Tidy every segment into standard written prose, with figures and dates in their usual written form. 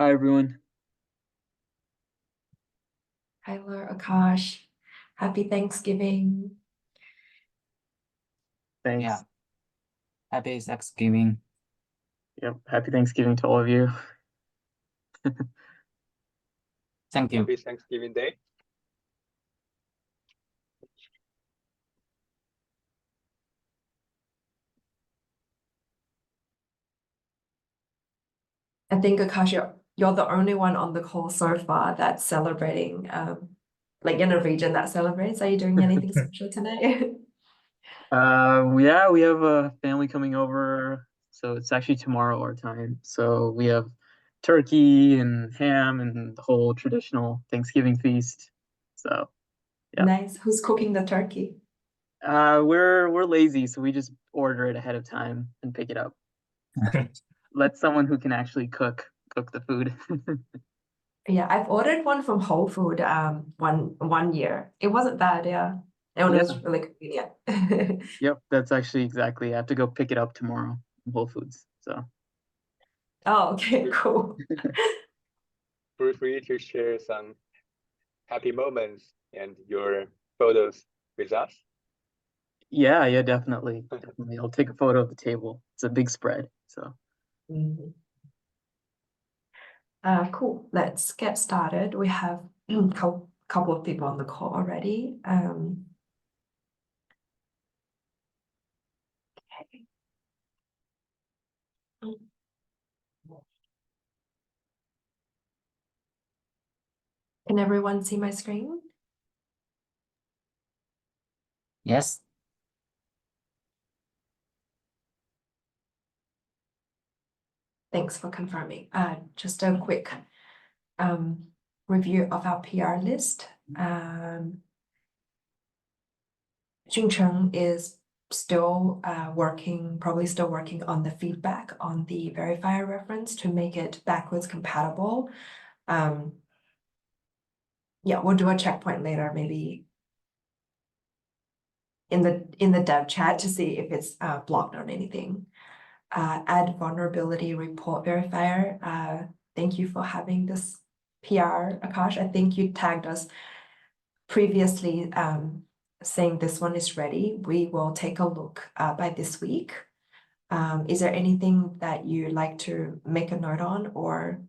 Hi, everyone. Tyler, Akash, happy Thanksgiving. Thanks. Yeah. Happy Thanksgiving. Yep. Happy Thanksgiving to all of you. Thank you. Happy Thanksgiving Day. I think Akash, you're the only one on the call so far that's celebrating, like in a region that celebrates. Are you doing anything special tonight? Yeah, we have a family coming over, so it's actually tomorrow our time. So we have turkey and ham and the whole traditional Thanksgiving feast. So yeah. Nice. Who's cooking the turkey? We're lazy, so we just order it ahead of time and pick it up. Let someone who can actually cook the food. Yeah, I've ordered one from Whole Food one year. It wasn't bad, yeah. It was Yeah. really convenient. Yep, that's actually exactly. I have to go pick it up tomorrow from Whole Foods. So Oh, okay, cool. Feel free to share some happy moments and your photos with us. yeah, definitely. Definitely. I'll take a photo of the table. It's a big spread. So Mhm. Cool. Let's get started. We have a couple of people on the call already. Okay. Can everyone see my screen? Yes. Thanks for confirming. Just a quick review of our PR list. Juncheng is still probably still working on the feedback on the verifier reference to make it backwards compatible. Yeah, we'll do a checkpoint later, maybe in the dev chat to see if it's blocked on anything. Add vulnerability report verifier. Thank you for having this PR, Akash. I think you tagged us previously saying this one is ready. We will take a look by this week. Is there anything that you'd like to make a note on, or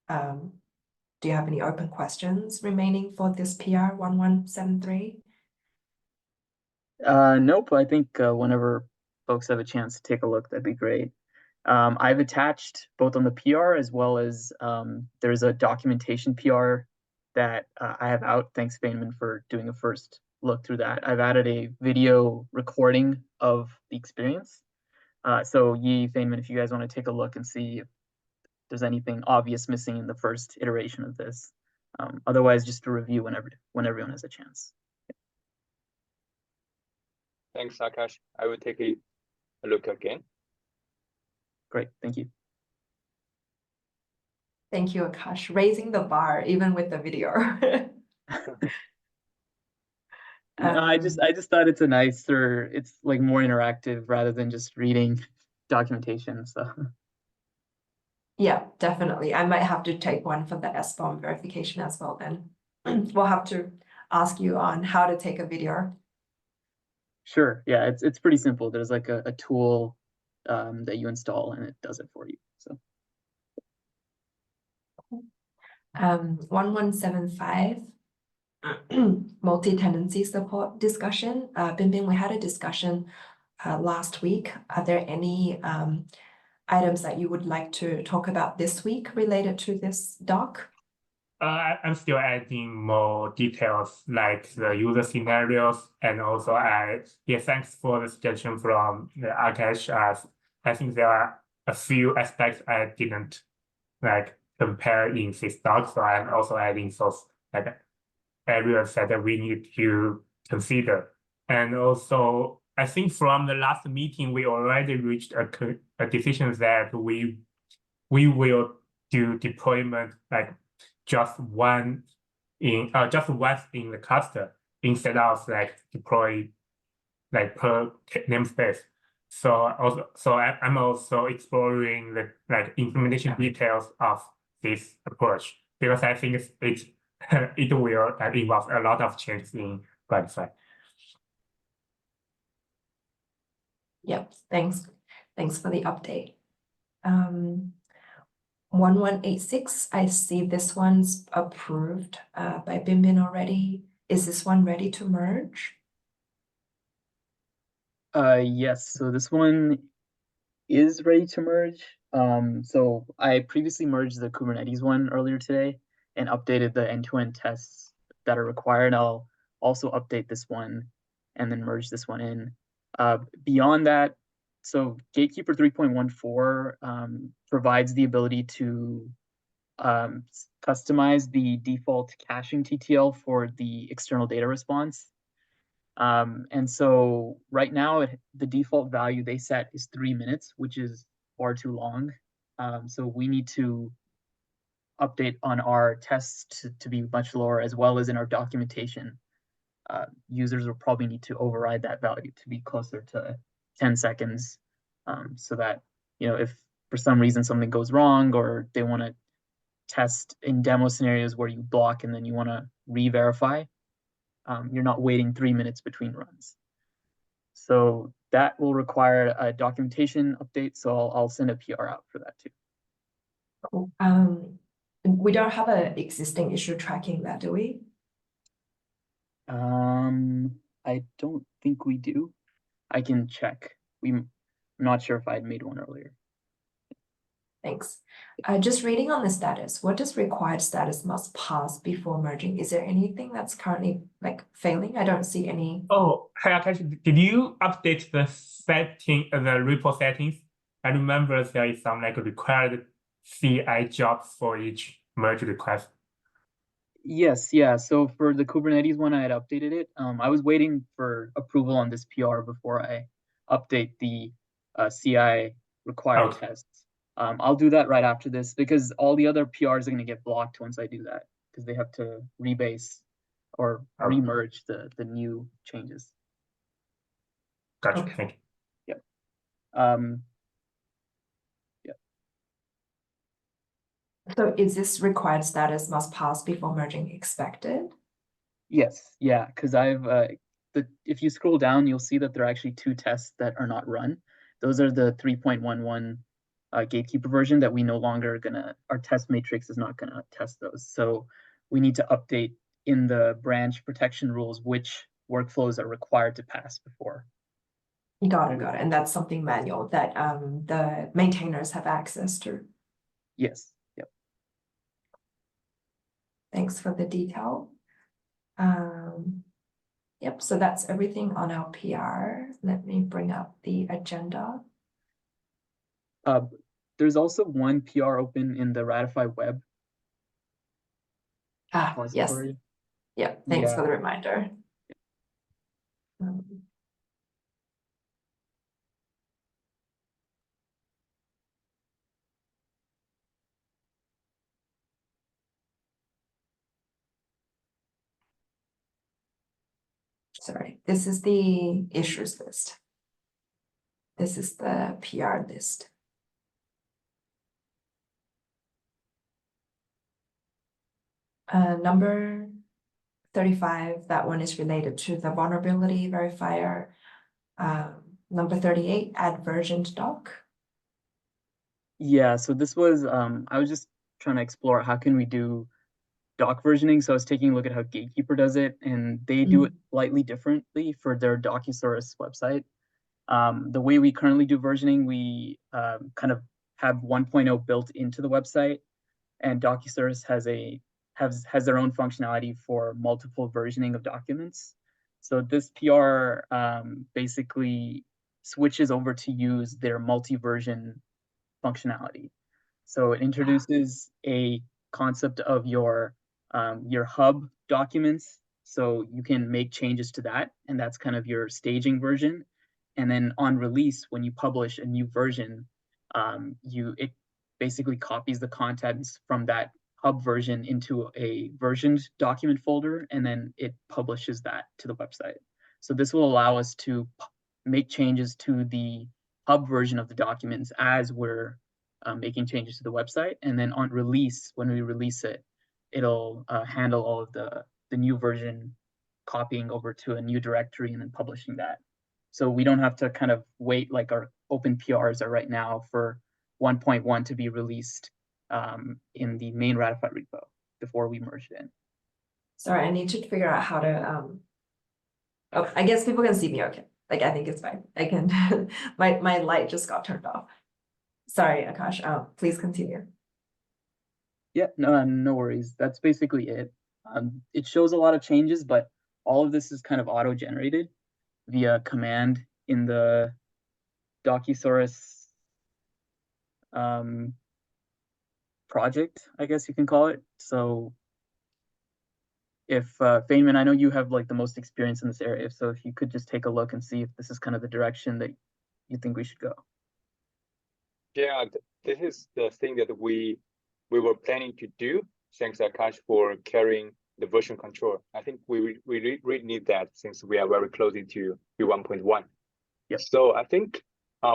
do you have any open questions remaining for this PR 1173? nope. I think whenever folks have a chance to take a look, that'd be great. I've attached both on the PR as well as there's a documentation PR that I have out. Thanks, Feynman, for doing a first look through that. I've added a video recording of the experience. So Yi, Feynman, if you guys want to take a look and see if there's anything obvious missing in the first iteration of this, Otherwise, just a review when everyone has a chance. Thanks, Akash. I will take a look again. Great, thank you. Thank you, Akash, raising the bar even with the video. No, I just thought it's it's like more interactive rather than just reading documentation. So Yeah, definitely. I might have to take one for the SBOM verification as well then. We'll have to ask you on how to take a video. sure, yeah, it's pretty simple. There's like a tool that you install and it does it for you. So 1175 multi-tenancy support discussion. Binbin, we had a discussion last week. Are there any items that you would like to talk about this week related to this doc? I'm still adding more details like the user scenarios, and also thanks for the suggestion from the Akash. I think there are a few aspects I didn't like compare in this doc, so I'm also adding those like areas that we need to consider. And also, I think from the last meeting, we already reached a decision that we will do deployment like just once in the cluster instead of like deploy like per namespace. I'm also exploring the like implementation details of this approach because I think it will involve a lot of changes in Ratify. Yep, thanks. Thanks for the update. 1186, I see this one's approved by Binbin already. Is this one ready to merge? yes, so this one is ready to merge. So I previously merged the Kubernetes one earlier today and updated the end-to-end tests that are required. I'll also update this one and then merge this one in. Beyond that, so Gatekeeper 3.14 provides the ability to customize the default caching TTL for the external data response. And so right now, the default value they set is 3 minutes, which is far too long. So we need to update on our tests to be much lower, as well as in our documentation. Users will probably need to override that value to be closer to 10 seconds, so that, you know, if for some reason something goes wrong or they want to test in demo scenarios where you block and then you want to re-verify, you're not waiting 3 minutes between runs. So that will require a documentation update. So I'll send a PR out for that too. Cool. We don't have an existing issue tracking that, do we? I don't think we do. I can check. I'm not sure if I had made one earlier. Thanks. Just reading on the status, what does required status must pass before merging? Is there anything that's currently like failing? I don't see any. Oh, hey Akash, did you update the repo settings? I remember there is some like required CI jobs for each merge request. Yes, yeah. So for the Kubernetes one, I had updated it. I was waiting for approval on this PR before I update the CI required tests. I'll do that right after this because all the other PRs are going to get blocked once I do that because they have to rebase or remerge the new changes. Gotcha. Okay. Thank you. Yep. Yep. So is this required status must pass before merging expected? Yes, yeah, because if you scroll down, you'll see that there are actually 2 tests that are not run. Those are the 3.11 Gatekeeper version that we no longer our test matrix is not gonna test those. So we need to update in the branch protection rules which workflows are required to pass before. Got it. And that's something manual that the maintainers have access to. Yes, yep. Thanks for the detail. Yep, so that's everything on our PR. Let me bring up the agenda. There's also one PR open in the Ratify web. Yes. repository. Yeah, thanks Yeah. for the reminder. Sorry, this is the issues list. This is the PR list. Number 35, that one is related to the vulnerability verifier. Number 38, add version to doc. Yeah, so this was I was just trying to explore how can we do doc versioning. So I was taking a look at how Gatekeeper does it, and they do it slightly differently for their Docusaurus website. The way we currently do versioning, we kind of have 1.0 built into the website, and Docusaurus has their own functionality for multiple versioning of documents. So this PR basically switches over to use their multi-version functionality. So it introduces a concept of your hub documents. So you can make changes to that, and that's kind of your staging version. And then on release, when you publish a new version, it basically copies the contents from that hub version into a versioned document folder, and then it publishes that to the website. So this will allow us to make changes to the hub version of the documents as we're making changes to the website. And then on release, when we release it, it'll handle all of the new version copying over to a new directory and then publishing that. So we don't have to kind of wait like our open PRs are right now for 1.1 to be released in the main Ratify repo before we merge it in. Sorry, I need to figure out how to, oh, I guess people can see me okay. Like, I think it's fine. I can, my light just got turned off. Sorry, Akash, please continue. Yeah, no worries. That's basically it. It shows a lot of changes, but all of this is kind of auto-generated via command in the Docusaurus project, I guess you can call it. So if Feynman, I know you have like the most experience in this area, so if you could just take a look and see if this is kind of the direction that you think we should go. Yeah, this is the thing that we were planning to do. Thanks, Akash, for carrying the version control. I think we really need that since we are very close into V1.1. Yep. So I think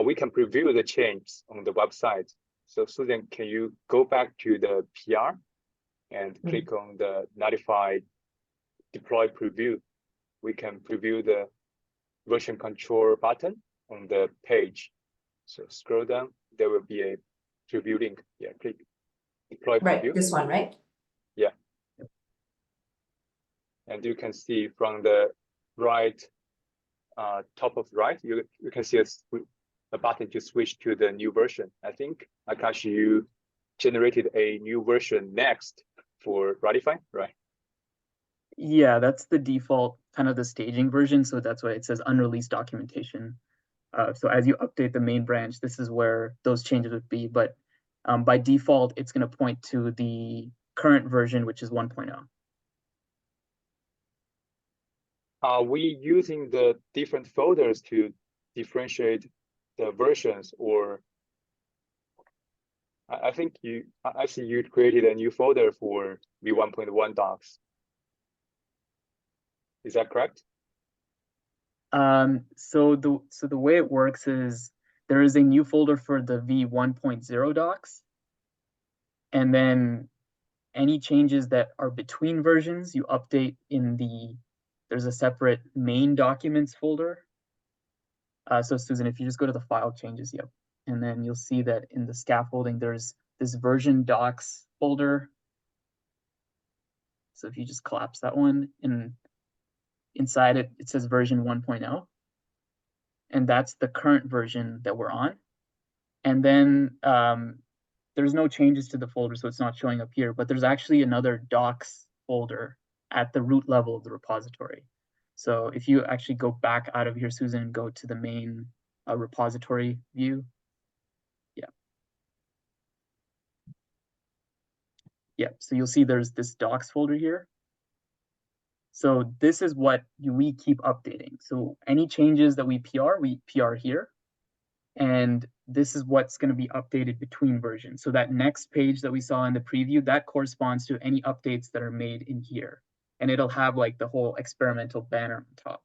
we can preview the changes on the website. So Susan, can you go back to the PR and click on the Ratify deploy preview? We can preview the version control button on the page. So scroll down, there will be a preview link. Yeah, click deploy preview. Right, this one, right? Yeah. And you can see from the right, top of right, you can see a button to switch to the new version. I think, Akash, you generated a new version next for Ratify, right? Yeah, that's the default kind of the staging version. So that's why it says unreleased documentation. So as you update the main branch, this is where those changes would be. But by default, it's going to point to the current version, which is 1.0. Are we using the different folders to differentiate the versions, or I think I see you created a new folder for V1.1 docs. Is that correct? So the way it works is there is a new folder for the V1.0 docs, and then any changes that are between versions you update in there's a separate main documents folder. So Susan, if you just go to the file changes, yep, and then you'll see that in the scaffolding there's this version docs folder. So if you just collapse that one, and inside it says version 1.0, and that's the current version that we're on. And then there's no changes to the folder, so it's not showing up here, but there's actually another docs folder at the root level of the repository. So if you actually go back out of here, Susan, and go to the main repository view. Yeah, so you'll see there's this docs folder here. So this is what we keep updating. So any changes that we PR here. And this is what's going to be updated between versions. So that next page that we saw in the preview, that corresponds to any updates that are made in here. And it'll have like the whole experimental banner on top.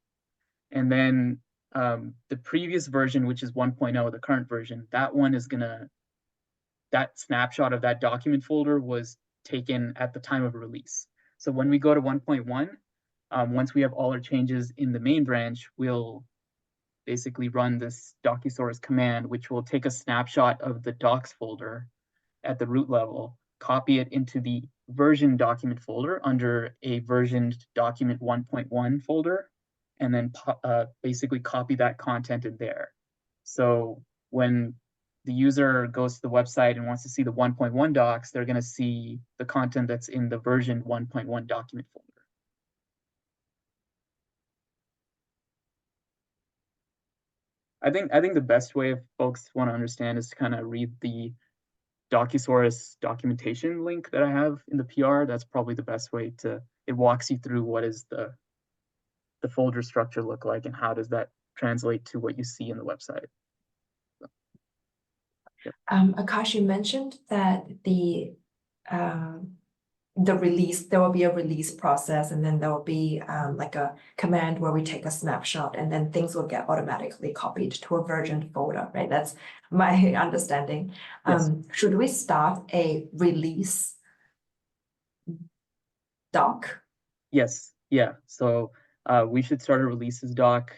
And then the previous version, which is 1.0, the current version, that one is that snapshot of that document folder was taken at the time of release. So when we go to 1.1, once we have all our changes in the main branch, we'll basically run this docusource command, which will take a snapshot of the docs folder at the root level, copy it into the version document folder under a versioned document 1.1 folder, and then basically copy that content in there. So when the user goes to the website and wants to see the 1.1 docs, they're going to see the content that's in the version 1.1 document folder. I think the best way if folks want to understand is to kind of read the Docusaurus documentation link that I have in the PR. That's probably the best way it walks you through what is the folder structure look like and how does that translate to what you see in the website. So, yeah. Akash, you mentioned that release, there will be a release process, and then there will be like a command where we take a snapshot and then things will get automatically copied to a version folder, right? That's my understanding. Yes. Should we start a release doc? Yes, yeah. So we should start a releases doc,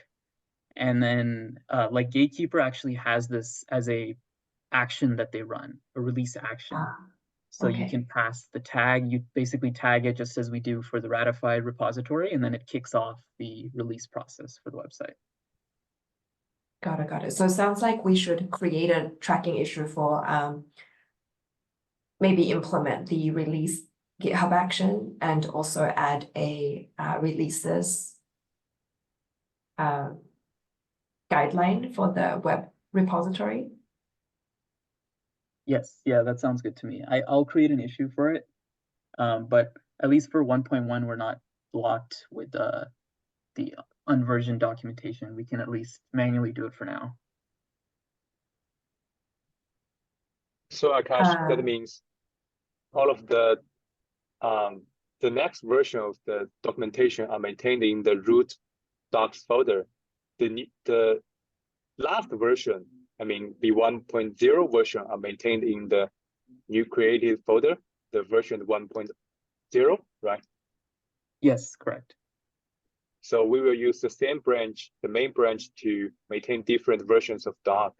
and then like Gatekeeper actually has this as a action that they run, a release action. So you Okay. can pass the tag, you basically tag it just as we do for the ratified repository, and then it kicks off the release process for the website. Got it. So it sounds like we should create a tracking issue for maybe implement the release GitHub action and also add a releases guideline for the web repository. Yes, yeah, that sounds good to me. I'll create an issue for it, but at least for 1.1, we're not blocked with the unversioned documentation. We can at least manually do it for now. So Akash, that means all of the next version of the documentation are maintained in the root docs folder. The last version, I mean the 1.0 version, are maintained in the new created folder, the version 1.0, right? Yes, correct. So we will use the same branch, the main branch, to maintain different versions of doc.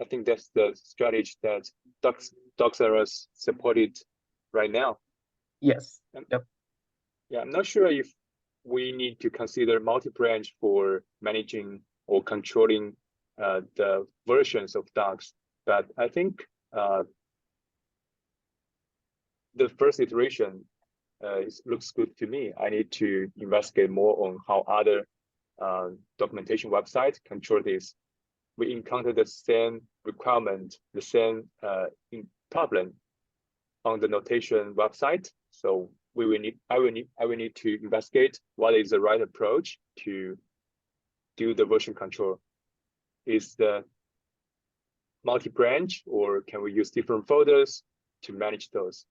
I think that's the strategy that Docs supported right now. Yes. Yep. Yeah, I'm not sure if we need to consider multi-branch for managing or controlling the versions of docs, but I think the first iteration looks good to me. I need to investigate more on how other documentation websites control this. We encounter the same requirement, the same problem on the notation website. So I will need to investigate what is the right approach to do the version control. Is the multi-branch, or can we use different folders to manage those?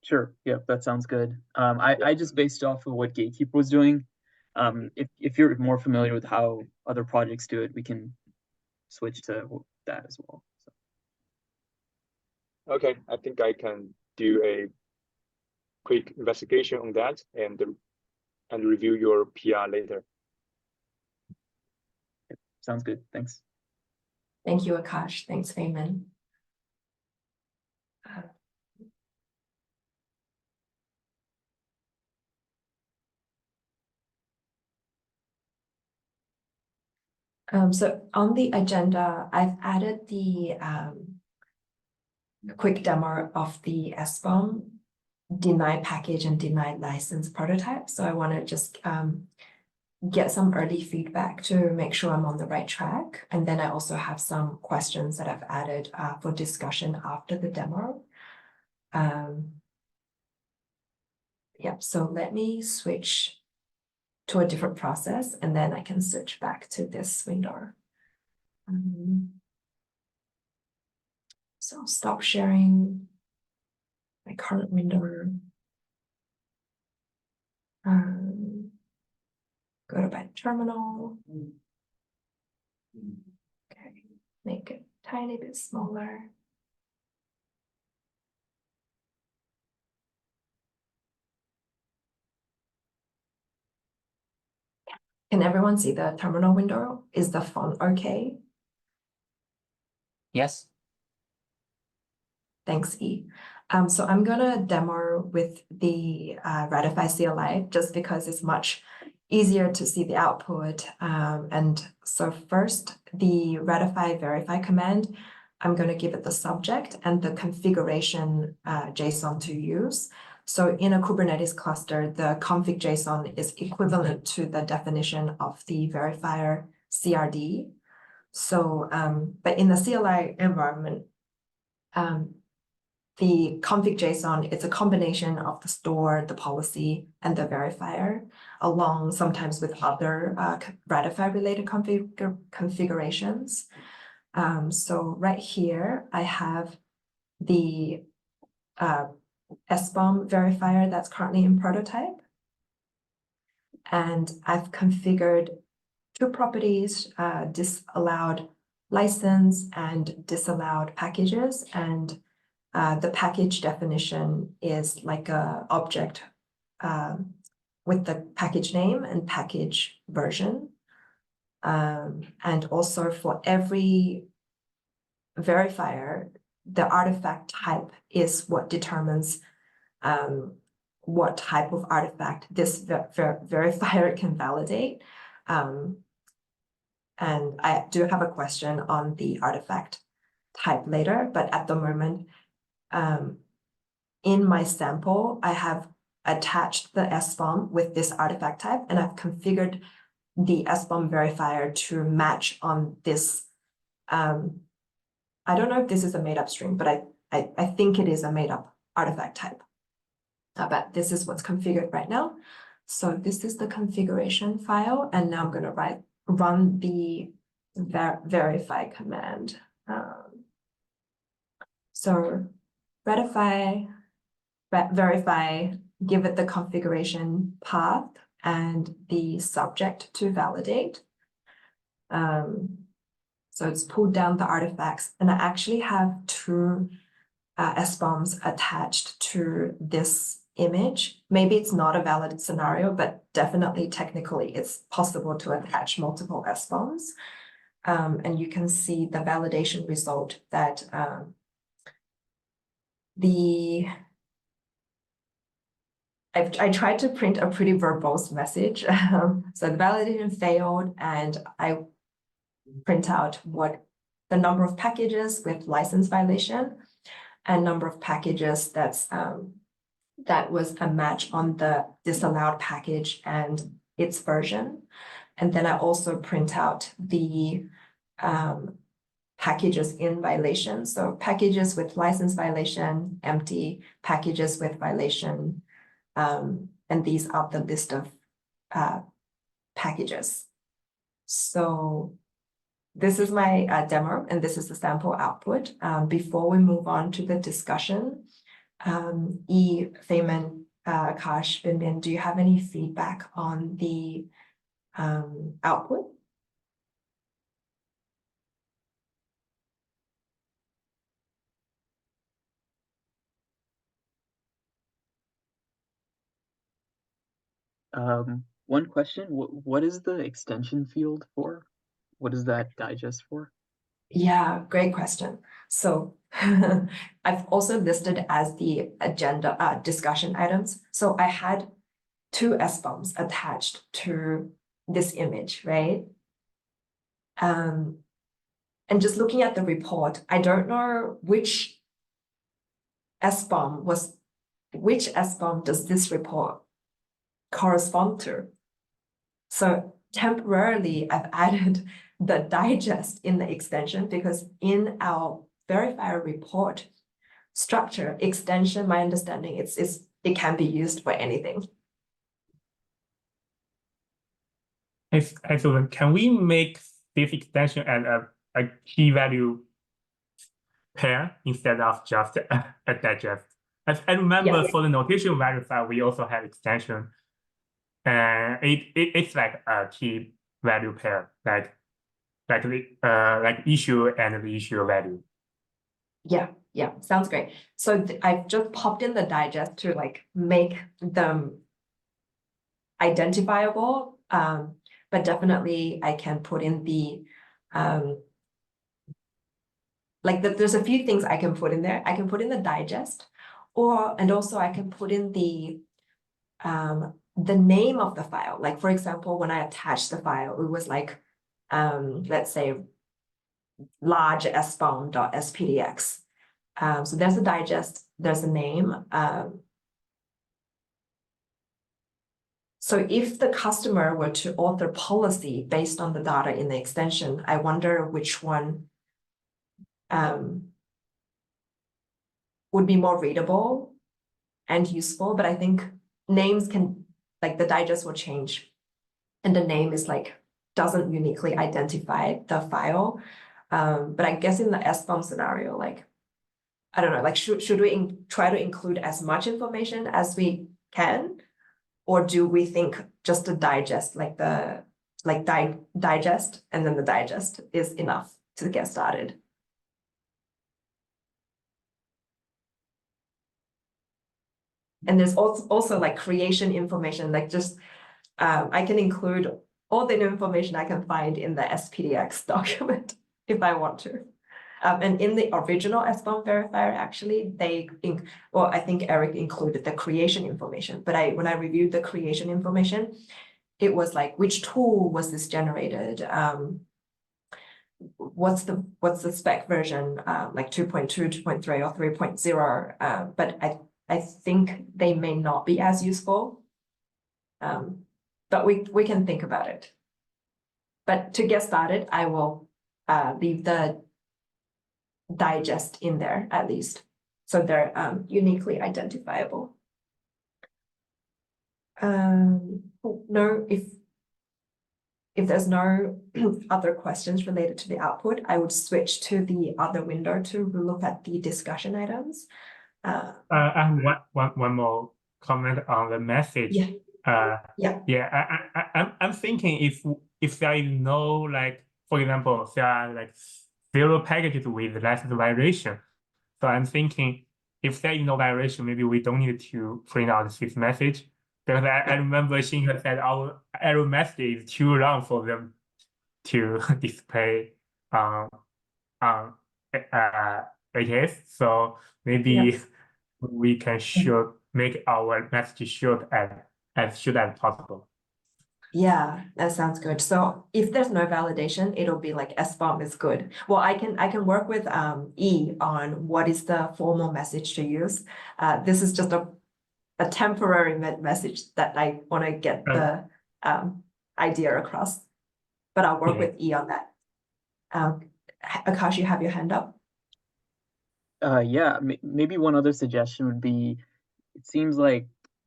Sure. Yep, that sounds good. I just based off of what Gatekeeper was doing. If you're more familiar with how other projects do it, we can switch to that as well. So. Okay, I think I can do a quick investigation on that and review your PR later. Sounds good. Thanks. Thank you, Akash. Thanks, Feynman. So on the agenda, I've added the quick demo of the SBOM deny package and deny license prototype. So I want to just get some early feedback to make sure I'm on the right track. And then I also have some questions that I've added for discussion after the demo. Yeah, so let me switch to a different process and then I can switch back to this window. So stop sharing my current window. Go to my terminal. Okay, make it a tiny bit smaller. Can everyone see the terminal window? Is the font okay? Yes. Thanks, E. So I'm gonna demo with the Ratify CLI just because it's much easier to see the output. And so first, the Ratify verify command, I'm gonna give it the subject and the configuration JSON to use. So in a Kubernetes cluster, the config JSON is equivalent to the definition of the verifier CRD. So, but in the CLI environment, the config JSON, it's a combination of the store, the policy, and the verifier, along sometimes with other Ratify related configurations. So right here, I have the SBOM verifier that's currently in prototype. And I've configured two properties, disallowed license and disallowed packages. And the package definition is like a object with the package name and package version. And also for every verifier, the artifact type is what determines what type of artifact this verifier can validate. And I do have a question on the artifact type later, but at the moment, in my sample, I have attached the SBOM with this artifact type, and I've configured the SBOM verifier to match on this. I don't know if this is a made-up string, but I think it is a made-up artifact type. But this is what's configured right now. So this is the configuration file, and now I'm going to run the verify command. So verify, give it the configuration path and the subject to validate. So it's pulled down the artifacts, and I actually have two SBOMs attached to this image. Maybe it's not a valid scenario, but definitely technically it's possible to attach multiple SBOMs. And you can see the validation result that I tried to print a pretty verbose message. So the validation failed, and I print out what the number of packages with license violation and number of packages that was a match on the disallowed package and its version. And then I also print out the packages in violation. So packages with license violation, empty, packages with violation, and these are the list of packages. So this is my demo, and this is the sample output. Before we move on to the discussion, E, Feynman, Akash, Binbin, do you have any feedback on the output? One question, what is the extension field for? What is that digest for? Yeah, great question. So I've also listed as the agenda discussion items. So I had two SBOMs attached to this image, right? And just looking at the report, I don't know which SBOM does this report correspond to? So temporarily, I've added the digest in the extension because in our verifier report structure extension, my understanding it can be used for anything. Excellent. Can we make this extension as a key value pair instead of just a digest? As I remember, Yeah. for the notation verifier, we also have extension, and it's like a key value pair, like issue and the issue value. Yeah, sounds great. So I've just popped in the digest to like make them identifiable, but definitely I can put in the there's a few things I can put in there. I can put in the digest, and also I can put in the name of the file. Like for example, when I attached the file, it was like let's say large sbom.spdx. So there's a digest, there's a name. So if the customer were to author policy based on the data in the extension, I wonder which one would be more readable and useful. But I think names can, like the digest will change. And the name is like, doesn't uniquely identify the file. But I guess in the SBOM scenario, like, I don't know, like should we try to include as much information as we can? Or do we think just a digest, like the digest and then the digest is enough to get started? And there's also like creation information, like just I can include all the information I can find in the SPDX document if I want to. And in the original SBOM verifier, actually, I think Eric included the creation information. But when I reviewed the creation information, it was like, which tool was this generated? What's the spec version, like 2.2, 2.3, or 3.0? But I think they may not be as useful. But we can think about it. But to get started, I will leave the digest in there at least, so they're uniquely identifiable. No, if there's no other questions related to the output, I would switch to the other window to look at the discussion items. I have one more comment on the message. I'm thinking if there is no, like, for example, there are like 0 packages with less variation. So I'm thinking if there is no variation, maybe we don't need to print out this message. Because I remember Xinhe said our error message is too long for them to display AKS. So maybe we can make our message short as short as possible. Yeah, that sounds good. So if there's no validation, it'll be like SBOM is good. Well, I can work with E on what is the formal message to use. This is just a temporary message that I want to get the idea across. But I'll work with E on that. Akash, you have your hand up. Yeah, maybe one other suggestion would be, it seems like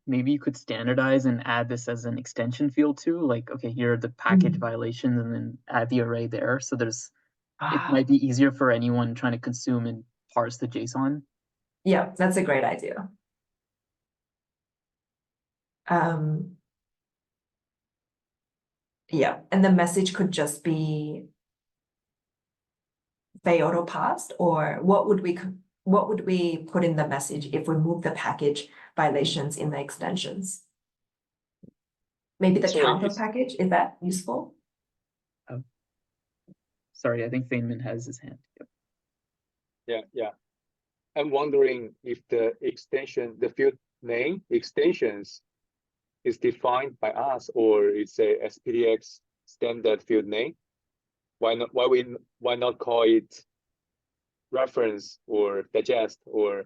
maybe you could standardize and add this as an extension field too. Like, okay, here are the package violations, and then add the array there. So it might be easier for anyone trying to consume and parse the JSON. Yeah, that's a great idea. Yeah, and the message could just be auto passed, or what would we put in the message if we move the package violations in the extensions? Maybe the counter package, is that useful? Sorry, I think Feynman has his hand. Yep. Yeah. I'm wondering if the extension, the field name extensions is defined by us, or it's a SPDX standard field name. Why not call it reference or digest or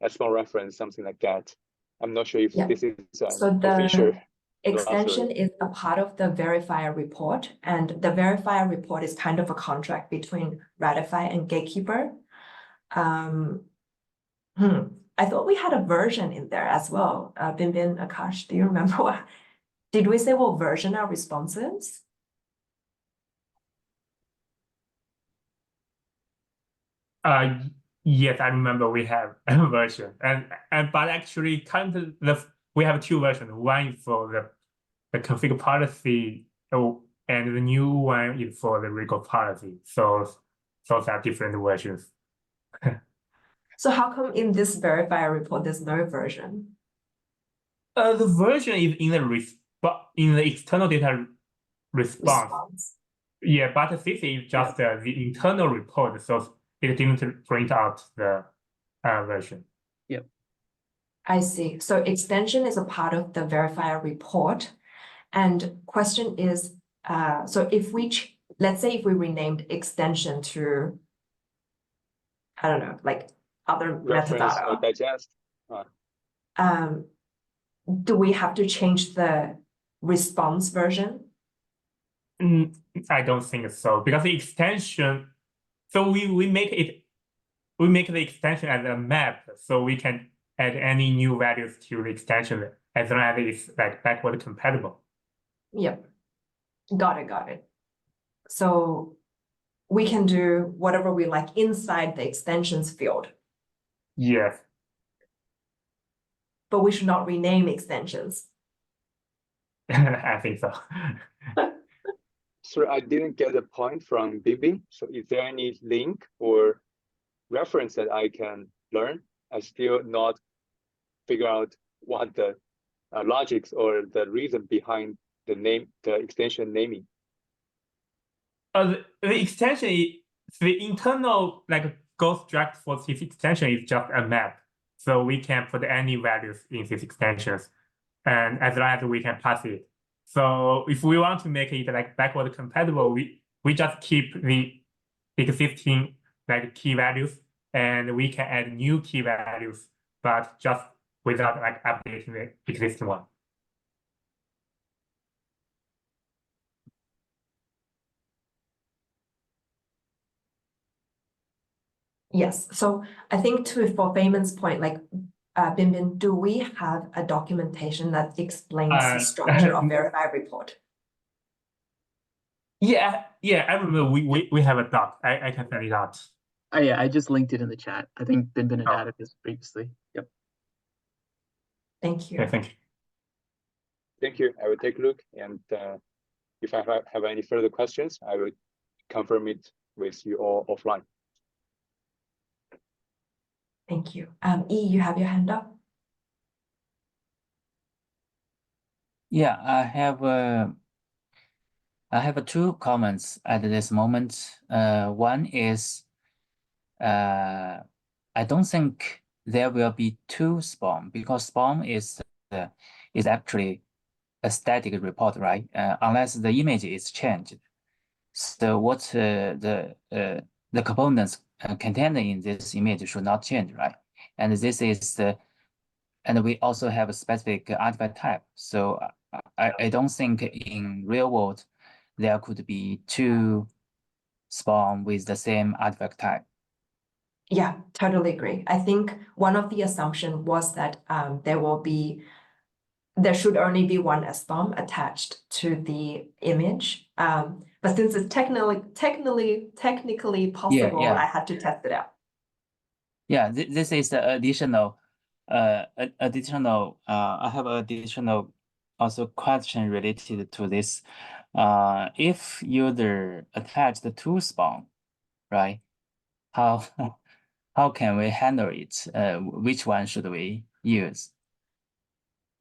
SBOM reference, something like that? I'm not sure if this is So official. Extension is a part of the verifier report, and the verifier report is kind of a contract between Ratify and Gatekeeper. I thought we had a version in there as well. Binbin, Akash, do you remember what? Did we say what version our response is? Yes, I remember we have a version, but actually, currently we have two versions. One is for the config policy, and the new one is for the record policy. So those are different versions. So how come in this verifier report there's no version? The version is in the external data response. Yeah, but this is just the internal report, so it didn't print out the version. Yep. I see. So extension is a part of the verifier report. And question is, so if let's say if we renamed extension to, I don't know, like other Reference or metadata, digest. do we have to change the response version? I don't think so, because the extension, so we make the extension as a map, so we can add any new values to the extension as long as it's like backward compatible. Yep. Got it. So we can do whatever we like inside the extensions field, Yes. but we should not rename extensions. I think so. So I didn't get the point from Bibi. So is there any link or reference that I can learn? I still not figure out what the logics or the reason behind the extension naming. The extension the internal like ghost direct for this extension is just a map, so we can put any values in these extensions, and as long as we can pass it. So if we want to make it like backward compatible, we just keep the existing like key values, and we can add new key values, but just without like updating the existing one. Yes, so I think for Feynman's point, like Binbin, do we have a documentation that explains the structure of verifier report? Yeah, I remember we have a doc. I can send it out. Yeah, I just linked it in the chat. I think Binbin had Oh. added this previously. Yep. Thank you. Yeah, thank you. Thank you. I will take a look, and if I have any further questions, I will confirm it with you all offline. Thank you. E, you have your hand up. Yeah, I have two comments at this moment. One is, I don't think there will be two SPOM, because SPOM is actually a static report, right? Unless the image is changed. So what the components contained in this image should not change, right? And this is and we also have a specific artifact type. So I don't think in real world there could be two SPOM with the same artifact type. Yeah, totally agree. I think one of the assumption was that there should only be one SBOM attached to the image. But since it's technically possible, Yeah. I had to test it out. Yeah, this is the additional I have additional also question related to this. If user attach the two SPOM, right? How can we handle it? Which one should we use?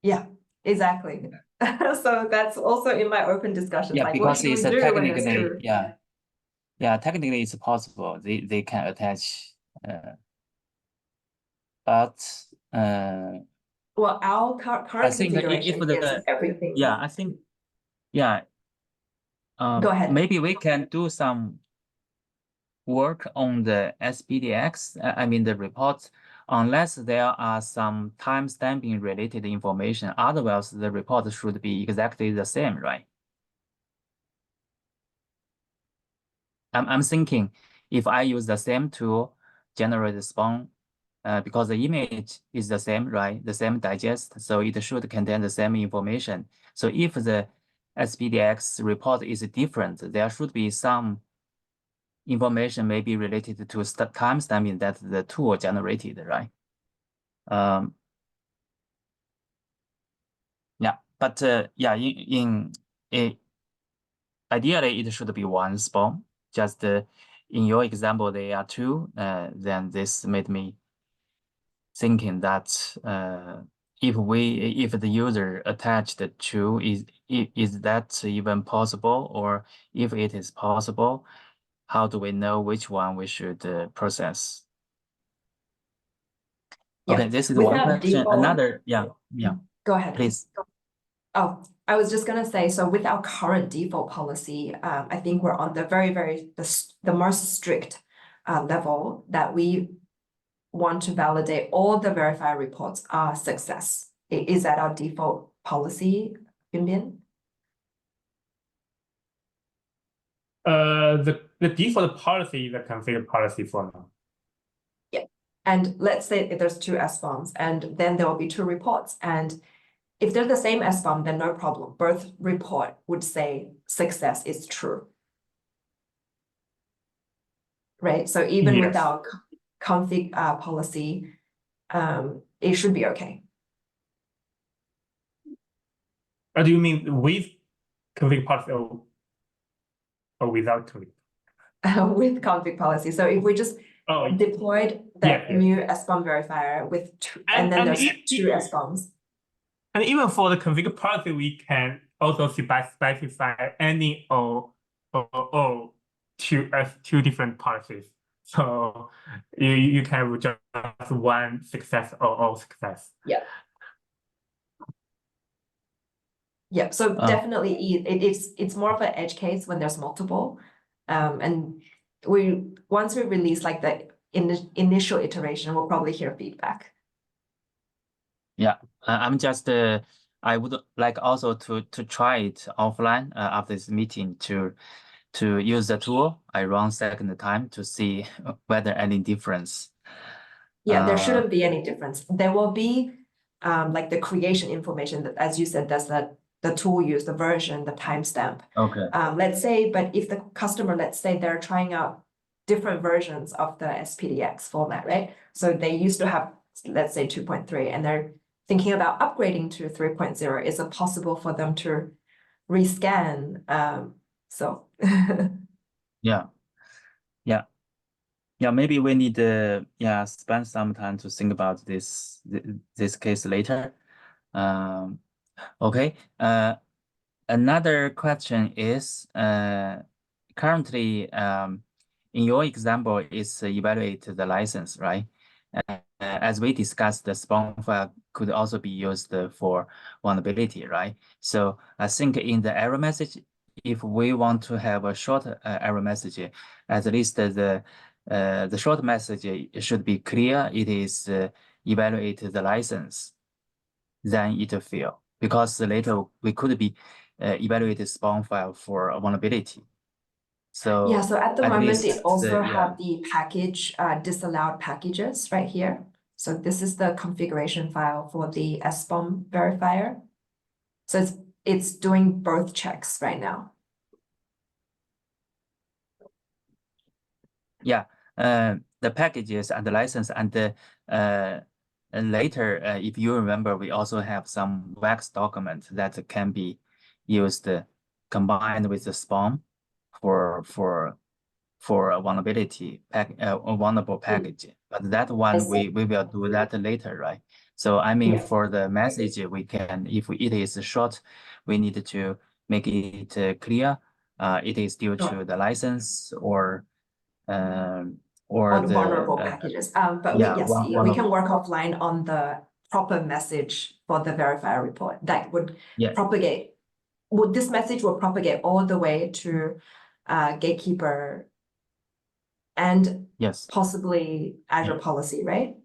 Yeah, exactly. So that's also in my open discussion. Yeah, like, because what should it's we do when it's technically, true? yeah, technically it's possible. They can attach, but Well, our I current think if configuration is everything. yeah, I think yeah. Go ahead. Maybe we can do some work on the SPDX. I mean the reports unless there are some timestamping related information, otherwise the report should be exactly the same, right? I'm thinking if I use the same tool, generate the spawn, because the image is the same, right? The same digest, so it should contain the same information. So if the SPDX report is different, there should be some information maybe related to timestamping that the tool generated, right? Yeah, but yeah, ideally it should be one spawn. Just in your example, there are two. Then this made me thinking that if the user attached to is that even possible, or if it is possible, how do we know which one we should process? Yeah. Okay, this is With one our question. default- Another, yeah, Go ahead. please. Oh, I was just gonna say, so with our current default policy, I think we're on the the most strict level that we want to validate all the verifier reports are success. Is that our default policy, Yunbin? The default policy is the config policy for now. And let's say if there's two SBOMs, and then there will be two reports, and if they're the same SBOM, then no problem. Both report would say success is true. Right? So even Yes. with our config policy, it should be okay. Do you mean with config policy or without config? With config policy. So if we just Oh, deployed that yeah. new SBOM verifier with two, and then there's two SBOMs. And even for the config policy, we can also specify any or two different policies. So you can have just one success or all success. Yeah. Yeah, so definitely it's more of an edge case when there's multiple. And once we release like the initial iteration, we'll probably hear feedback. Yeah, I'm just I would like also to try it offline after this meeting to use the tool. I run second time to see whether any difference. Yeah, there shouldn't be any difference. There will be like the creation information that, as you said, that's that the tool use, the version, the timestamp. Okay. Let's say, but if the customer, let's say they're trying out different versions of the SPDX format, right? So they used to have, let's say 2.3, and they're thinking about upgrading to 3.0. Is it possible for them to rescan? So Yeah, maybe we need to spend some time to think about this case later. Okay. Another question is currently in your example is evaluate the license, right? As we discussed, the spawn file could also be used for vulnerability, right? So I think in the error message, if we want to have a short error message, at least the short message should be clear. It is evaluate the license, then it will fail, because later we could be evaluate the spawn file for a vulnerability. So yeah, so at the moment least it also have the package disallowed packages right here. So this is the configuration file for the SBOM verifier. So it's doing both checks right now. Yeah, the packages and the license and later, if you remember, we also have some wax document that can be used combined with the spawn for a vulnerability a vulnerable package. But that one we will do that later, right? So I mean, for the message, we can, if it is short, we need to make it clear. It is due to the license or on the vulnerable packages. But we can work offline on the proper message for the verifier report that would propagate. This message will propagate all the way to gatekeeper and possibly Azure policy, right?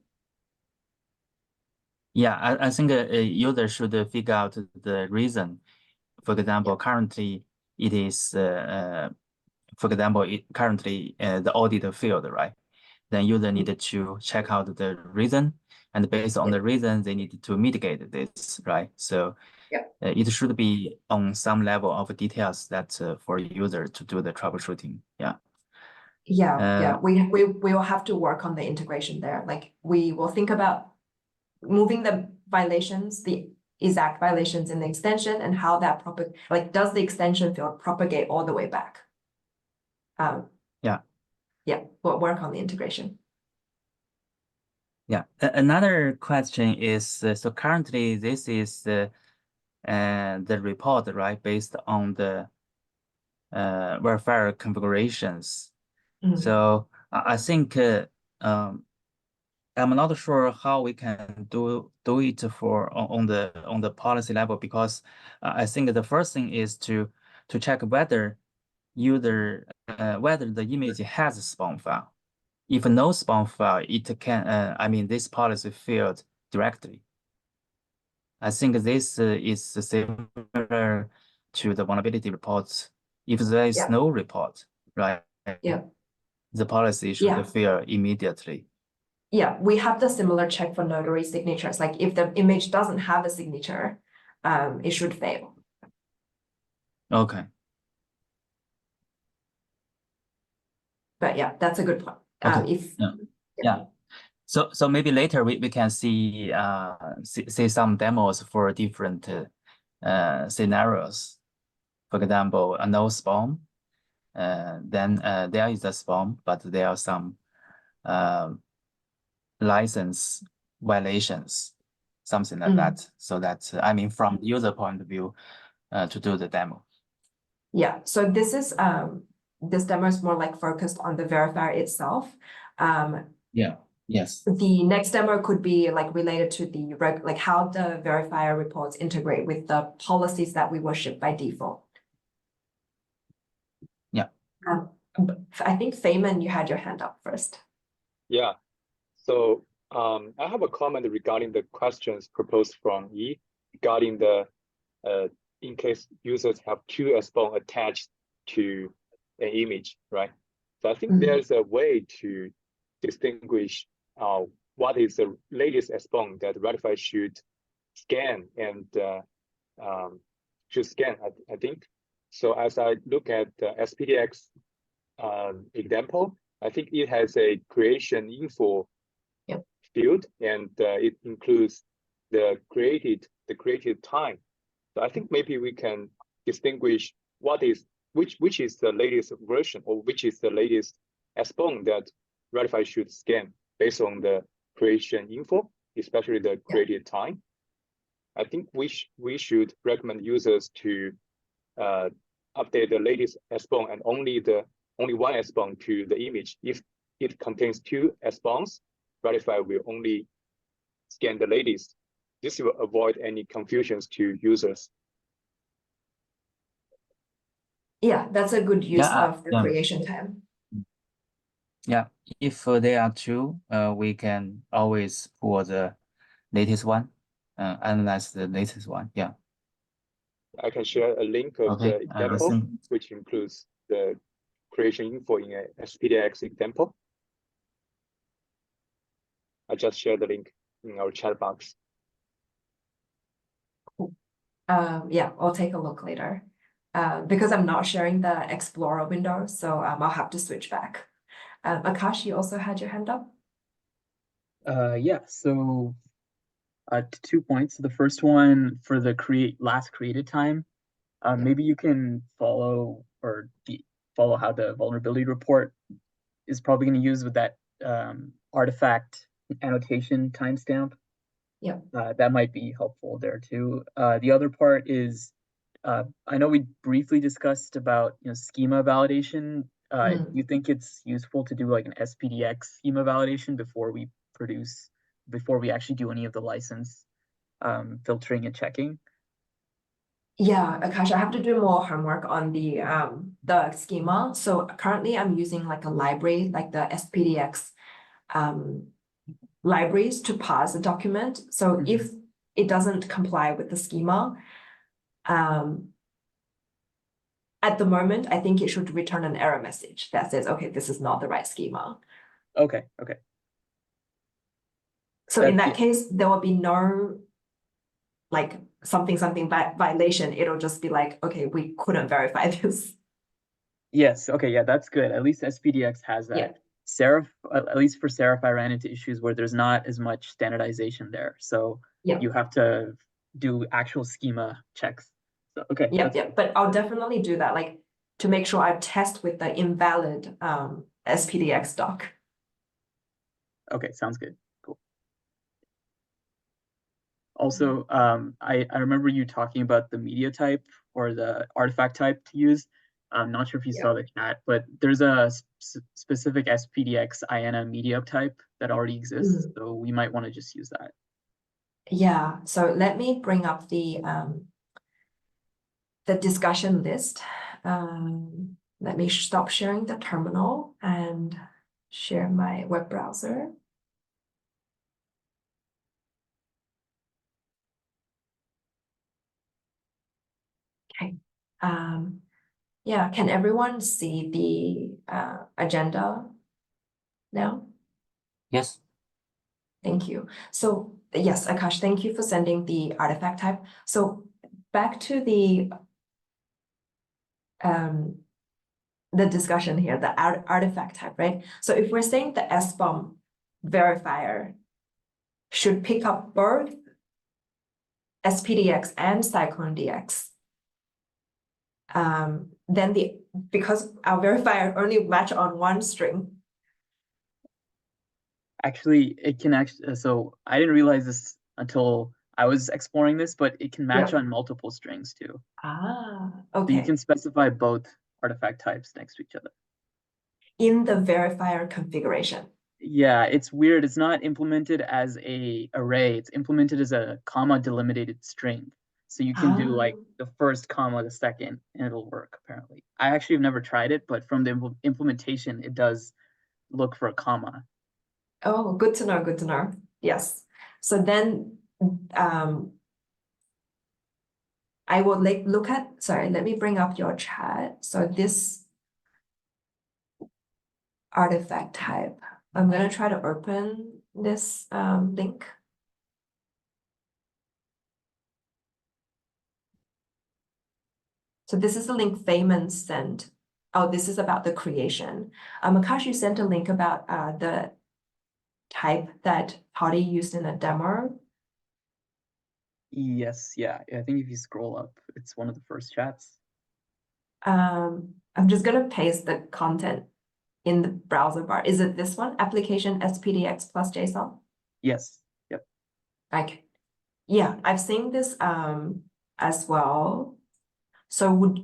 Yeah, I think a user should figure out the reason. For example, currently it is, for example, currently the audit failed, right? Then user needed to check out the reason, and based on the reason, they need to mitigate this, right? So it should be on some level of details that for user to do the troubleshooting. Yeah. Yeah, we will have to work on the integration there. Like we will think about moving the violations, the exact violations in the extension, and how that does the extension field propagate all the way back? Yeah, we'll work on the integration. Yeah. Another question is, so currently this is the report, right, based on the verifier configurations. So I think I'm not sure how we can do it for on the policy level, because I think the first thing is to check whether whether the image has a spawn file. If no spawn file, it can I mean this policy failed directly. I think this is similar to the vulnerability reports. If there is no report, right? The policy should fail immediately. Yeah, we have the similar check for notary signatures. Like if the image doesn't have a signature, it should fail. Okay. But yeah, that's a good point. Okay. So maybe later we can see some demos for different scenarios. For example, a no spawn, then there is a spawn, but there are some license violations, something like that. So that I mean, from the user point of view, to do the demo. Yeah. So this is this demo is more like focused on the verifier itself. Yes. The next demo could be like related to the like how the verifier reports integrate with the policies that we will ship by default. Yeah. I think Feynman, you had your hand up first. Yeah. So I have a comment regarding the questions proposed from Yi regarding the in case users have two SBOM attached to an image, right? So I think there's a way to distinguish what is the latest SBOM that Ratify should scan and I think. So as I look at the SPDX example, I think it has a creation info field, and it includes the created time. So I think maybe we can distinguish which is the latest version, or which is the latest SBOM that Ratify should scan based on the creation info, especially the created time. I think we should recommend users to update the latest SBOM and only one SBOM to the image. If it contains two SBOMs, Ratify will only scan the latest. This will avoid any confusions to users. Yeah, that's a good use of the creation time. Yeah, if there are two, we can always pull the latest one, analyze the latest one. Yeah. I can share a link of the example, which includes the creation info in a SPDX example. I just shared the link in our chat box. Yeah, I'll take a look later. Because I'm not sharing the Explorer window, so I'll have to switch back. Akash, you also had your hand up? Yeah, so 2 points. The first one for the last created time, maybe you can follow how the vulnerability report is probably going to use with that artifact annotation timestamp. Yeah. That might be helpful there too. The other part is, I know we briefly discussed about schema validation. Do you think it's useful to do like an SPDX schema validation before we actually do any of the license filtering and checking? Yeah, Akash, I have to do more homework on the schema. So currently I'm using like a library, like the SPDX libraries to parse the document. So if it doesn't comply with the schema, at the moment, I think it should return an error message that says, okay, this is not the right schema. Okay. So in that case, there will be no like something violation. It'll just be like, okay, we couldn't verify this. Yes. Okay. Yeah, that's good. At least SPDX has that. Yeah. Serif, at least for Serif, I ran into issues where there's not as much standardization there. So Yeah. you have to do actual schema checks. So, okay. Yeah. But I'll definitely do that, like to make sure I test with the invalid SPDX doc. Okay, sounds good. Cool. Also, I remember you talking about the media type or the artifact type to use. I'm not sure if you saw the chat, but there's a specific SPDX IANA media type that already exists, so we might want to just use that. Yeah, so let me bring up the discussion list. Let me stop sharing the terminal and share my web browser. Okay. Yeah, can everyone see the agenda now? Yes. Thank you. So yes, Akash, thank you for sending the artifact type. So back to the discussion here, the artifact type, right? So if we're saying the SBOM verifier should pick up both SPDX and CycloneDX, then because our verifier only match on one string. Actually, it can actually, so I didn't realize this until I was exploring this, but it can match on multiple strings too. Ah, So you okay. can specify both artifact types next to each other. In the verifier configuration. Yeah, it's weird. It's not implemented as a array. It's implemented as a comma delimited string. So you can do like the first comma, the second, and it'll work apparently. I actually have never tried it, but from the implementation, it does look for a comma. Oh, good to know, good to know. Yes. So then I will look at, sorry, let me bring up your chat. So this artifact type, I'm gonna try to open this link. So this is the link Feynman sent. Oh, this is about the creation. Akash, you sent a link about the type that Hardy used in a demo. Yes, yeah. I think if you scroll up, it's one of the first chats. I'm just gonna paste the content in the browser bar. Is it this one? Application SPDX plus JSON? Yes. Yep. Okay. Yeah, I've seen this as well. So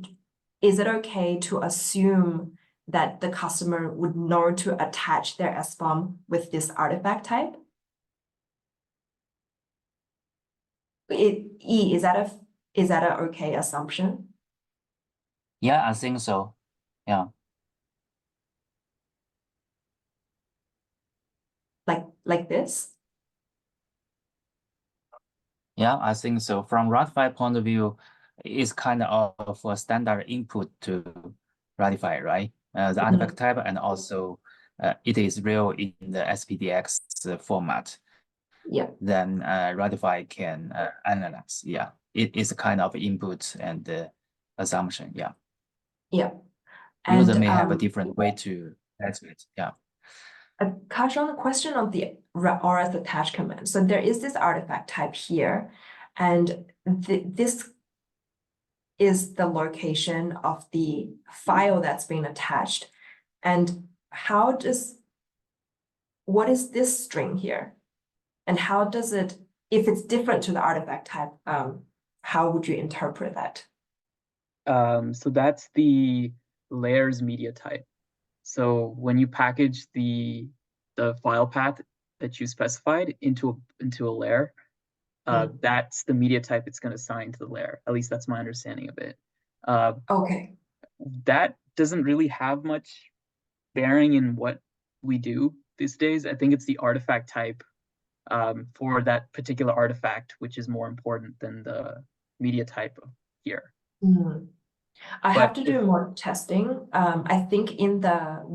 is it okay to assume that the customer would know to attach their SBOM with this artifact type? Is that an okay assumption? Yeah, I think so. Yeah. Like this? Yeah, I think so. From Ratify point of view, it's kind of a standard input to Ratify, right? The artifact type, and also it is real in the SPDX format. Yeah. Then Ratify can analyze. Yeah, it is a kind of input and assumption. Yeah. Yeah. User may have a different way to test it. Yeah. Akash, on the question of the RS attach command. So there is this artifact type here, and this is the location of the file that's been attached. And what is this string here? And how does it, if it's different to the artifact type, how would you interpret that? So that's the layers media type. So when you package the file path that you specified into a layer, that's the media type it's going to assign to the layer. At least that's my understanding of it. Okay. That doesn't really have much bearing in what we do these days. I think it's the artifact type for that particular artifact, which is more important than the media type here. I But have to do more testing. I think in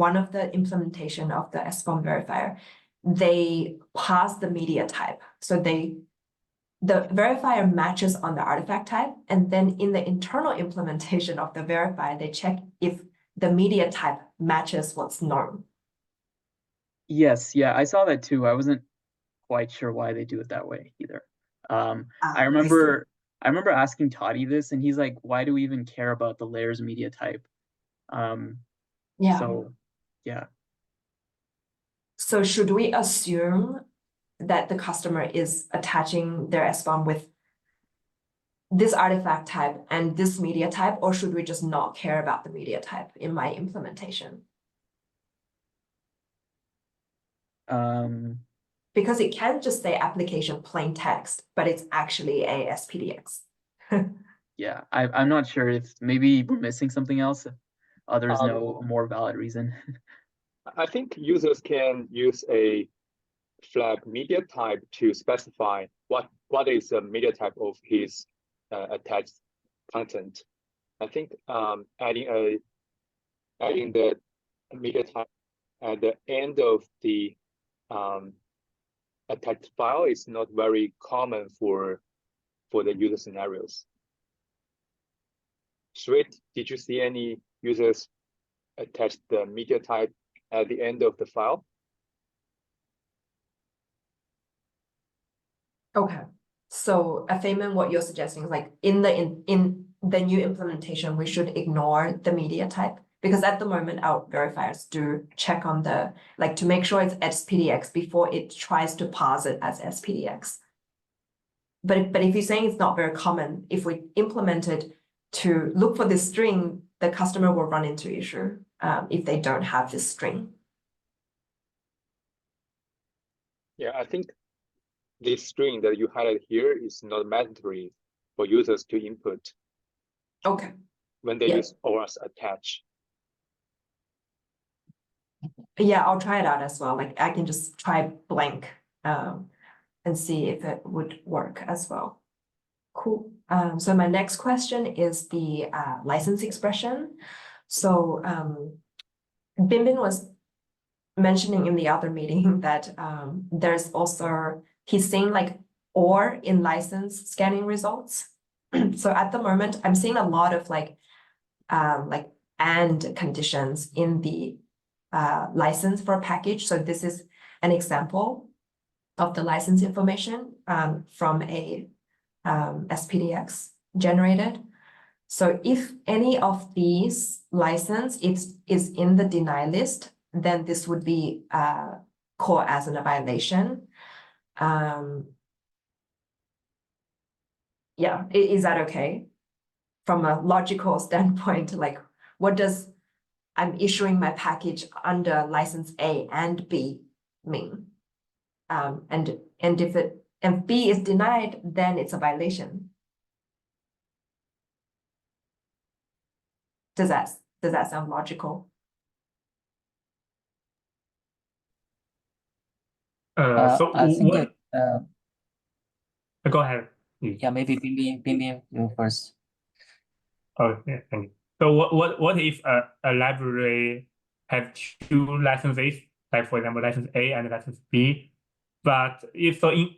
one of the implementation of the SBOM verifier, they pass the media type. So the verifier matches on the artifact type, and then in the internal implementation of the verifier, they check if the media type matches what's known. Yes, yeah, I saw that too. I wasn't quite sure why they do it that way either. I remember asking Toddy this, and he's like, "Why do we even care about the layers media type?" Yeah. So, yeah. So should we assume that the customer is attaching their SBOM with this artifact type and this media type, or should we just not care about the media type in my implementation? Because it can just say application plain text, but it's actually a SPDX. Yeah, I'm not sure if maybe we're missing something else. Others Um, know a more valid reason. I think users can use a flag media type to specify what is the media type of his attached content. I think adding the media type at the end of the attached file is not very common for the user scenarios. Sweet, did you see any users attach the media type at the end of the file? Okay, so Feynman, what you're suggesting is like in the new implementation, we should ignore the media type, because at the moment our verifiers do check on the to make sure it's SPDX before it tries to parse it as SPDX. But if you're saying it's not very common, if we implement it to look for this string, the customer will run into issue if they don't have this string. Yeah, I think this string that you highlighted here is not mandatory for users to input. Okay. When they use ORs attach. Yeah, I'll try it out as well. Like I can just try blank and see if it would work as well. Cool. So my next question is the license expression. So Binbin was mentioning in the other meeting that there's also, he's saying like or in license scanning results. So at the moment, I'm seeing a lot of like and conditions in the license for a package. So this is an example of the license information from a SPDX generated. So if any of these license is in the deny list, then this would be caught as a violation. Yeah, is that okay? From a logical standpoint, like what does I'm issuing my package under license A and B mean? And if B is denied, then it's a violation. Does that sound logical? So I think what? Go ahead. yeah, maybe Bingbing, you first. Oh, yeah, thank you. So what if a library has two licenses, like for example, license A and license B, but if when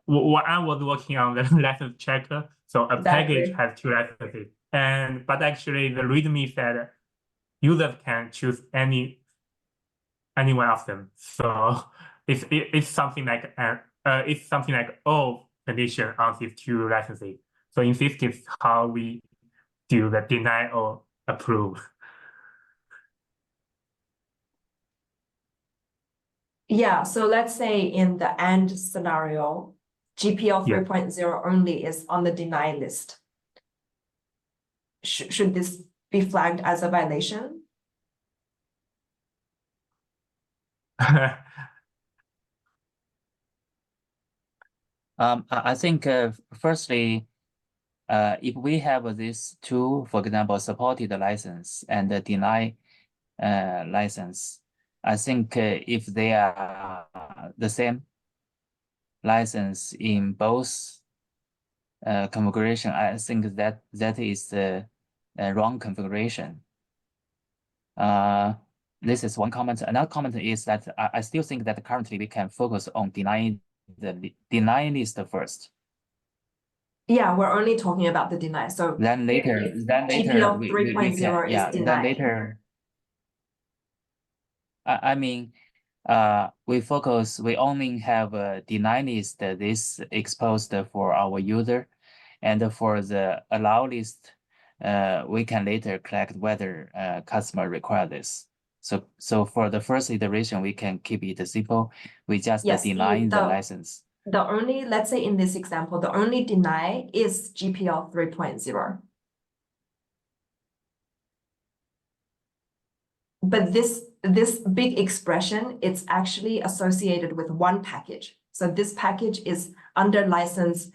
I was working on the license checker, so a package has two licenses, but actually the README said users can choose any one of them. So it's something like all condition on these two licenses. So in this case, how we do the deny or approve. Yeah, so let's say in the AND scenario, GPL 3.0 only is on the deny list. Should this be flagged as a violation? I think firstly, if we have this two, for example, supported license and the deny license, I think if they are the same license in both configuration, I think that is the wrong configuration. This is one comment. Another comment is that I still think that currently we can focus on denying the deny list first. Yeah, we're only talking about the deny. So Then later, GPL we 3.0 can, is yeah, then denied. later. I mean, we only have a deny list this exposed for our user, and for the allow list, we can later collect whether customer require this. So for the first iteration, we can keep it simple. We just Yes, deny the license. The only, let's say in this example, the only deny is GPL 3.0. But this big expression, it's actually associated with one package. So this package is under license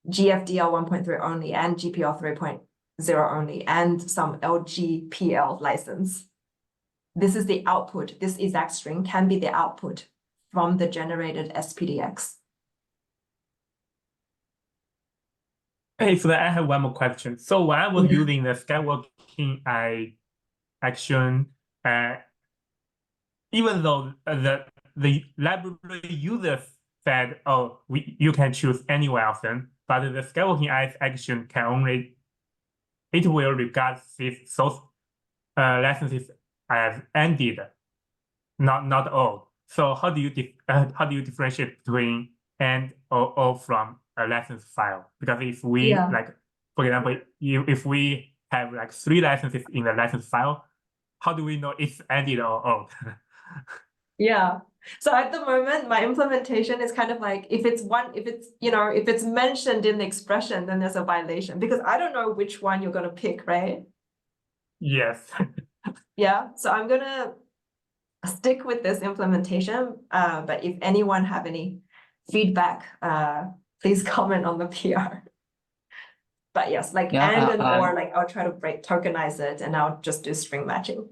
GFDL 1.3 only and GPL 3.0 only and some LGPL license. This is the output. This exact string can be the output from the generated SPDX. Hey, so I have one more question. So when I was using the skywalking action, even though the library user said, "Oh, you can choose any one of them," but the skywalking action can only, it will regard those licenses as ended, not all. So how do you differentiate between end or all from a license file? Because if we like, for example, if we have like 3 licenses in the license file, how do we know it's ended or all? Yeah. So at the moment, my implementation is kind of like, if it's mentioned in the expression, then there's a violation because I don't know which one you're going to pick, right? Yes. Yeah. So I'm going to stick with this implementation. But if anyone have any feedback, please comment on the PR. But yes, like and or like I'll try to tokenize it and I'll just do string matching.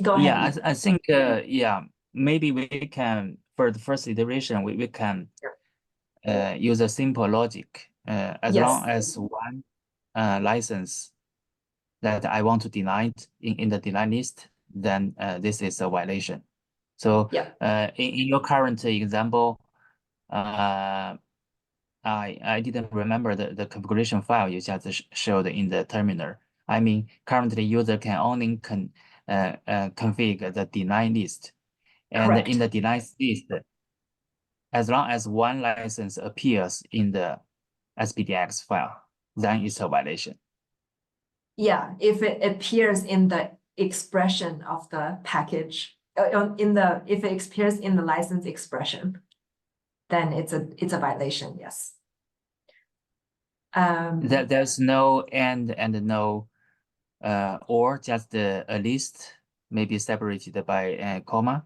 Go ahead. Yeah, I think yeah, maybe we can for the first iteration we can use a simple logic as long as one license that I want to deny it in the deny list, then this is a violation. So in your current example, I didn't remember the configuration file you just showed in the terminal. I mean, currently user can only configure the deny list. And Correct. in the deny list, as long as one license appears in the SPDX file, then it's a violation. Yeah, if it appears in the expression of the package, if it appears in the license expression, then it's a violation. Yes. There's no and no or just a list, maybe separated by a comma.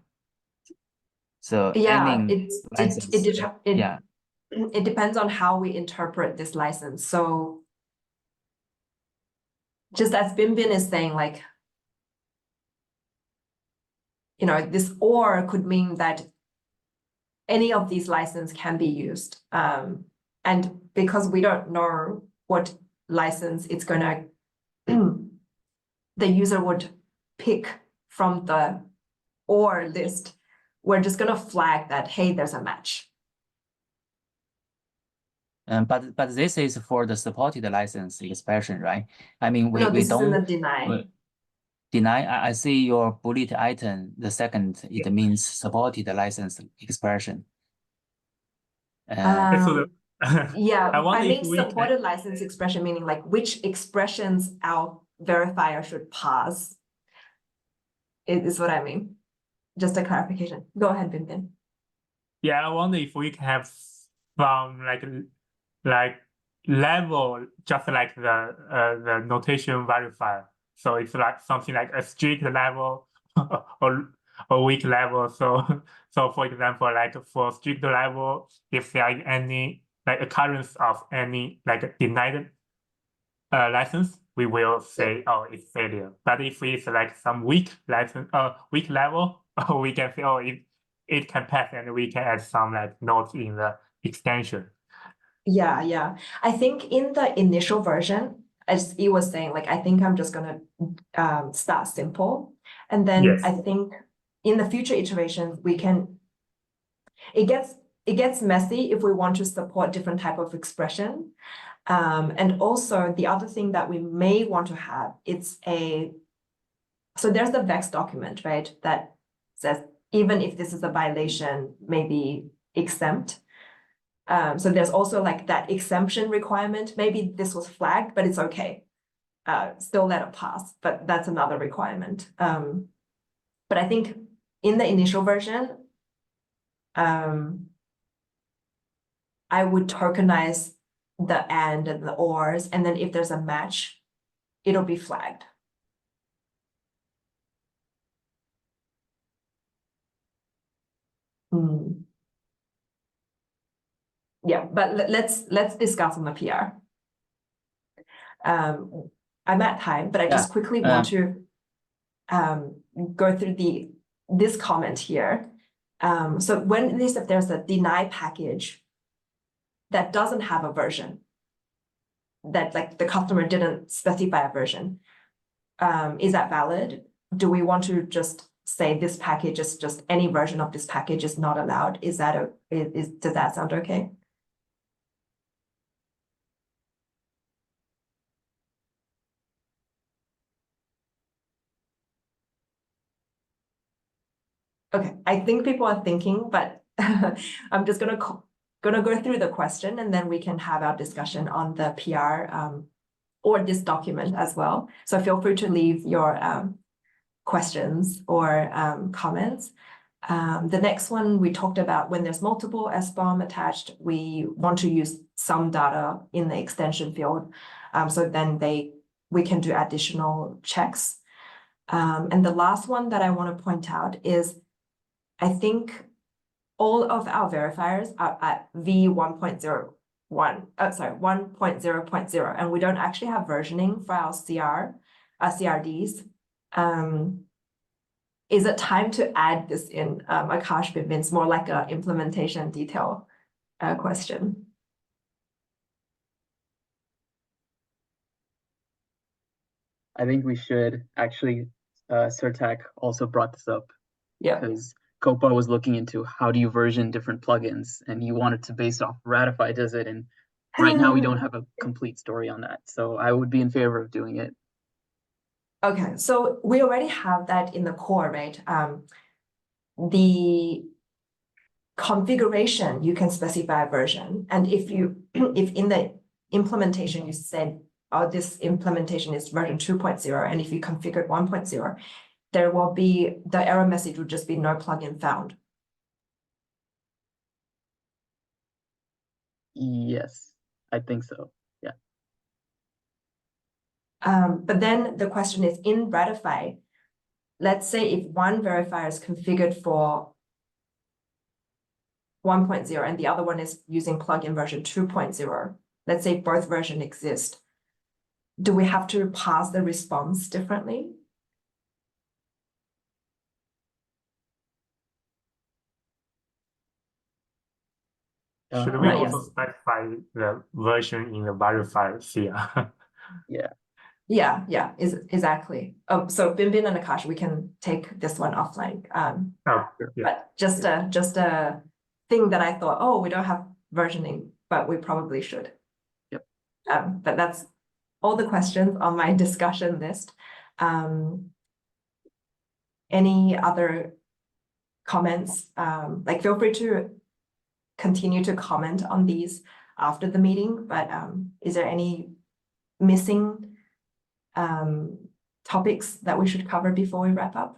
So yeah, it depends on how we interpret this license. So just as Binbin is saying, like, this or could mean that any of these licenses can be used. And because we don't know what license it's gonna, the user would pick from the or list, we're just gonna flag that, hey, there's a match. But this is for the supported license expression, right? I mean, we this don't is in the deny. Deny. I see your bullet item. The second, it means supported license expression. Yeah, I mean if supported license expression, meaning like which expressions our verifier should pass. Is what I mean. Just a clarification. Go ahead, Binbin. Yeah, I wonder if we can have some like level, just like the notation verifier. So it's like something like a strict level or weak level. So for example, like for strict level, if there is any like occurrence of any like denied license, we will say, oh, it's failure. But if it's like some weak level, we can say, oh, it can pass, and we can add some like notes in the extension. Yeah. I think in the initial version, as he was saying, like, I think I'm just gonna start simple. And then Yes. I think in the future iterations, it gets messy if we want to support different type of expression. And also the other thing that we may want to have, so there's the VEX document, right? That says, even if this is a violation, maybe exempt. So there's also like that exemption requirement. Maybe this was flagged, but it's okay. Still let it pass, but that's another requirement. But I think in the initial version, I would tokenize the and the ors, and then if there's a match, it'll be flagged. Yeah, but let's discuss on the PR. I'm at time, but I just quickly want to go through this comment here. So when there's a deny package that doesn't have a version, that like the customer didn't specify a version, is that valid? Do we want to just say this package is just any version of this package is not allowed? Does that sound okay? Okay, I think people are thinking, but I'm just gonna go through the question, and then we can have our discussion on the PR or this document as well. So feel free to leave your questions or comments. The next one we talked about, when there's multiple SBOM attached, we want to use some data in the extension field. So then we can do additional checks. And the last one that I want to point out is, I think all of our verifiers are at V1.01, 1.0.0, and we don't actually have versioning for our CRDs. Is it time to add this in? Akash, it's more like a implementation detail question. I think we should actually, Sertac also brought this up. Yeah. Because Copa was looking into how do you version different plugins, and you wanted to base off Ratify does it, and right now we don't have a complete story on that. So I would be in favor of doing it. Okay, so we already have that in the core, right? The configuration, you can specify a version. And if in the implementation you said, oh, this implementation is version 2.0, and if you configured 1.0, there will be, the error message would just be no plugin found. Yes, I think so. Yeah. But then the question is, in Ratify, let's say if one verifier is configured for 1.0 and the other one is using plugin version 2.0, let's say both versions exist, do we have to pass the response differently? Should we also specify the version in the verifier CR? Yeah, exactly. Oh, so Binbin and Akash, we can take this one offline. But just a thing that I thought, oh, we don't have versioning, but we probably should. Yep. But that's all the questions on my discussion list. Any other comments? Like, feel free to continue to comment on these after the meeting, but is there any missing topics that we should cover before we wrap up?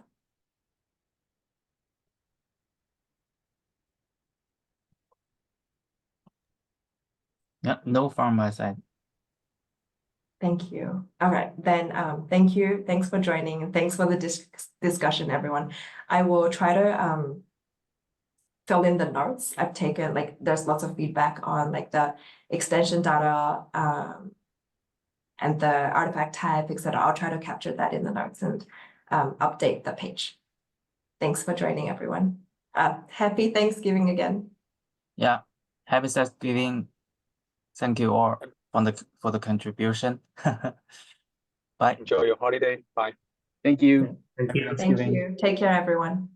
Yeah, no from my side. Thank you. All right, then thank you. Thanks for joining, and thanks for the discussion, everyone. I will try to fill in the notes. I've taken, like, there's lots of feedback on like the extension data and the artifact type, etc. I'll try to capture that in the notes and update the page. Thanks for joining, everyone. Happy Thanksgiving again. Yeah, happy Thanksgiving. Thank you all for the contribution. Bye. Enjoy your holiday. Bye. Thank you. Thank you. Thank you. Take care, everyone.